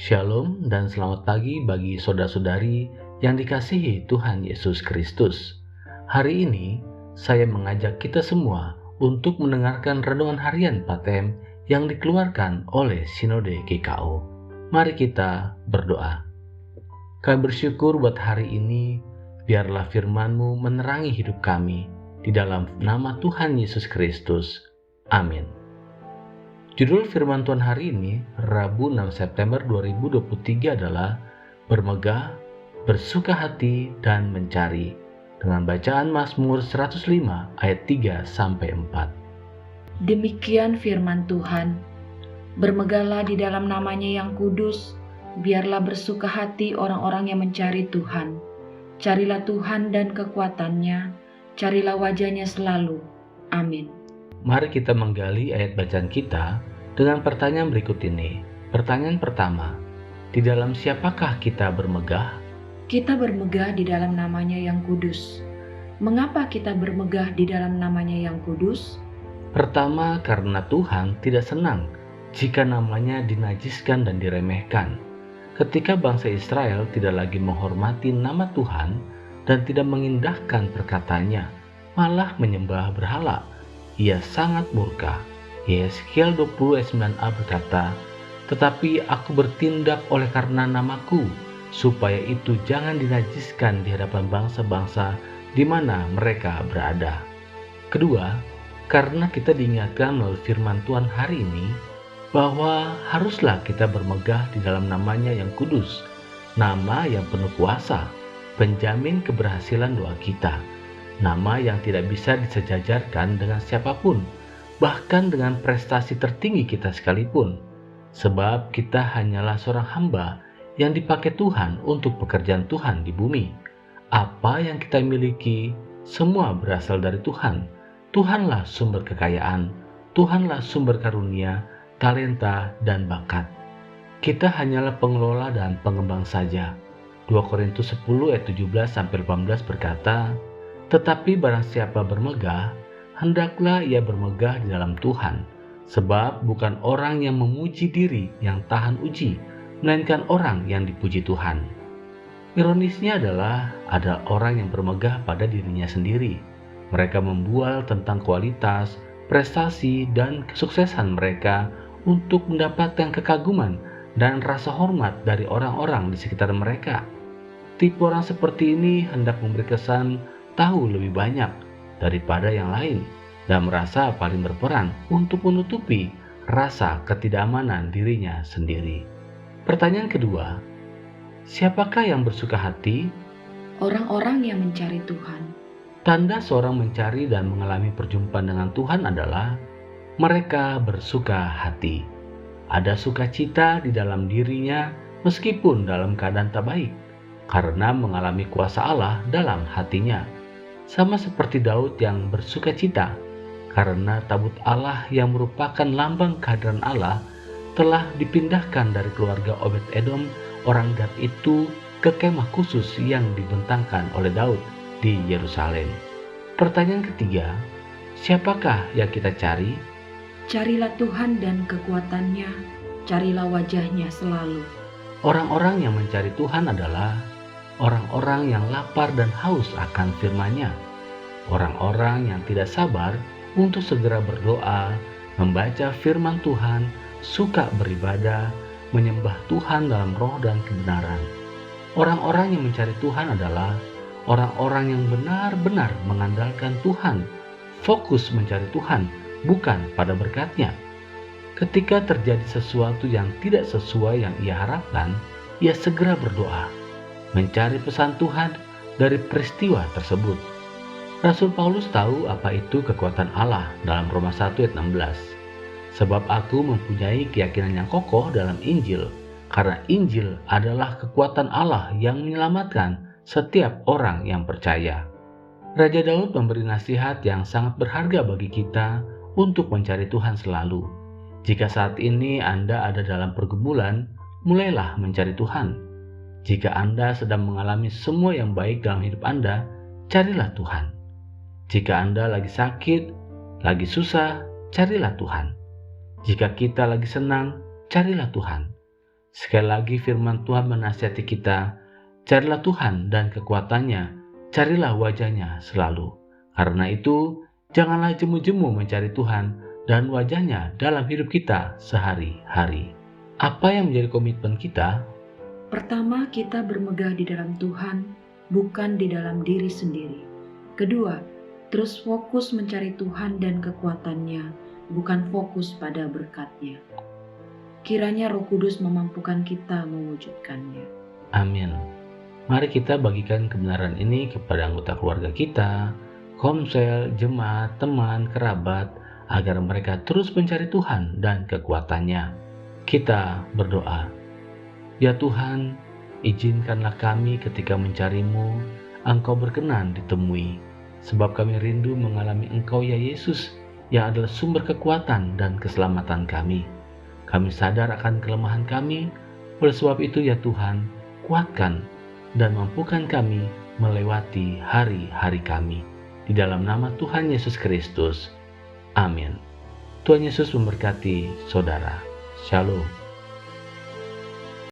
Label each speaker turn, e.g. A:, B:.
A: Shalom dan selamat pagi bagi saudara-saudari yang dikasihi Tuhan Yesus Kristus. Hari ini saya mengajak kita semua untuk mendengarkan renungan harian Patem yang dikeluarkan oleh Sinode GKO. Mari kita berdoa. Kami bersyukur buat hari ini, biarlah firman-Mu menerangi hidup kami di dalam nama Tuhan Yesus Kristus. Amin. Judul firman Tuhan hari ini, Rabu 6 September 2023 adalah Bermegah, Bersuka Hati, dan Mencari, dengan bacaan Mazmur 105 ayat 3-4.
B: Demikian firman Tuhan, bermegahlah di dalam namanya yang kudus, biarlah bersuka hati orang-orang yang mencari Tuhan. Carilah Tuhan dan kekuatannya, carilah wajahnya selalu. Amin.
A: Mari kita menggali ayat bacaan kita dengan pertanyaan berikut ini. Pertanyaan pertama, di dalam siapakah kita bermegah?
B: Kita bermegah di dalam namanya yang kudus. Mengapa kita bermegah di dalam namanya yang kudus?
A: Pertama, karena Tuhan tidak senang jika namanya dinajiskan dan diremehkan. Ketika bangsa Israel tidak lagi menghormati nama Tuhan dan tidak mengindahkan perkataannya, malah menyembah berhala, Ia sangat murka. Yeskiel 20 ayat 9a berkata, "Tetapi aku bertindak oleh karena namaku, supaya itu jangan dinajiskan di hadapan bangsa-bangsa di mana mereka berada." Kedua, karena kita diingatkan melalui firman Tuhan hari ini, bahwa haruslah kita bermegah di dalam namanya yang kudus, nama yang penuh kuasa, penjamin keberhasilan doa kita. Nama yang tidak bisa disejajarkan dengan siapapun, bahkan dengan prestasi tertinggi kita sekalipun. Sebab kita hanyalah seorang hamba yang dipakai Tuhan untuk pekerjaan Tuhan di bumi. Apa yang kita miliki, semua berasal dari Tuhan. Tuhanlah sumber kekayaan, Tuhanlah sumber karunia, talenta, dan bakat. Kita hanyalah pengelola dan pengembang saja. 2 Korintus 10 ayat 17-18 berkata, "Tetapi barang siapa bermegah, hendaklah ia bermegah di dalam Tuhan, sebab bukan orang yang memuji diri yang tahan uji, melainkan orang yang dipuji Tuhan." Ironisnya adalah ada orang yang bermegah pada dirinya sendiri. Mereka membual tentang kualitas, prestasi, dan kesuksesan mereka untuk mendapatkan kekaguman dan rasa hormat dari orang-orang di sekitar mereka. Tipe orang seperti ini hendak memberi kesan tahu lebih banyak daripada yang lain dan merasa paling berperan untuk menutupi rasa ketidakamanan dirinya sendiri. Pertanyaan kedua, siapakah yang bersuka hati?
B: Orang-orang yang mencari Tuhan.
A: Tanda seorang mencari dan mengalami perjumpaan dengan Tuhan adalah mereka bersuka hati. Ada sukacita di dalam dirinya meskipun dalam keadaan tak baik, karena mengalami kuasa Allah dalam hatinya. Sama seperti Daud yang bersuka cita karena tabut Allah yang merupakan lambang kehadiran Allah telah dipindahkan dari keluarga Obed-Edom orang Gad itu ke kemah khusus yang dibentangkan oleh Daud di Yerusalem. Pertanyaan ketiga, siapakah yang kita cari?
B: Carilah Tuhan dan kekuatannya, carilah wajahnya selalu.
A: Orang-orang yang mencari Tuhan adalah orang-orang yang lapar dan haus akan firman-Nya. Orang-orang yang tidak sabar untuk segera berdoa, membaca firman Tuhan, suka beribadah, menyembah Tuhan dalam roh dan kebenaran. Orang-orang yang mencari Tuhan adalah orang-orang yang benar-benar mengandalkan Tuhan, fokus mencari Tuhan, bukan pada berkat-Nya. Ketika terjadi sesuatu yang tidak sesuai yang ia harapkan, ia segera berdoa, mencari pesan Tuhan dari peristiwa tersebut. Rasul Paulus tahu apa itu kekuatan Allah dalam Roma 1 ayat 16. "Sebab aku mempunyai keyakinan yang kokoh dalam Injil, karena Injil adalah kekuatan Allah yang menyelamatkan setiap orang yang percaya." Raja Daud memberi nasihat yang sangat berharga bagi kita untuk mencari Tuhan selalu. Jika saat ini Anda ada dalam pergumulan, mulailah mencari Tuhan. Jika Anda sedang mengalami semua yang baik dalam hidup Anda, carilah Tuhan. Jika Anda lagi sakit, lagi susah, carilah Tuhan. Jika kita lagi senang, carilah Tuhan. Sekali lagi firman Tuhan menasihati kita, carilah Tuhan dan kekuatannya, carilah wajahnya selalu. Karena itu, janganlah jemu-jemu mencari Tuhan dan wajahnya dalam hidup kita sehari-hari. Apa yang menjadi komitmen kita?
B: Pertama, kita bermegah di dalam Tuhan, bukan di dalam diri sendiri. Kedua, terus fokus mencari Tuhan dan kekuatannya, bukan fokus pada berkat-Nya. Kiranya Roh Kudus memampukan kita mewujudkannya.
A: Amin. Mari kita bagikan kebenaran ini kepada anggota keluarga kita, komsel, jemaat, teman, kerabat, agar mereka terus mencari Tuhan dan kekuatannya. Kita berdoa. Ya Tuhan, izinkanlah kami ketika mencari-Mu, Engkau berkenan ditemui, sebab kami rindu mengalami Engkau ya Yesus, yang adalah sumber kekuatan dan keselamatan kami. Kami sadar akan kelemahan kami, oleh sebab itu ya Tuhan, kuatkan dan mampukan kami melewati hari-hari kami. Di dalam nama Tuhan Yesus Kristus. Amin. Tuhan Yesus memberkati saudara. Shalom.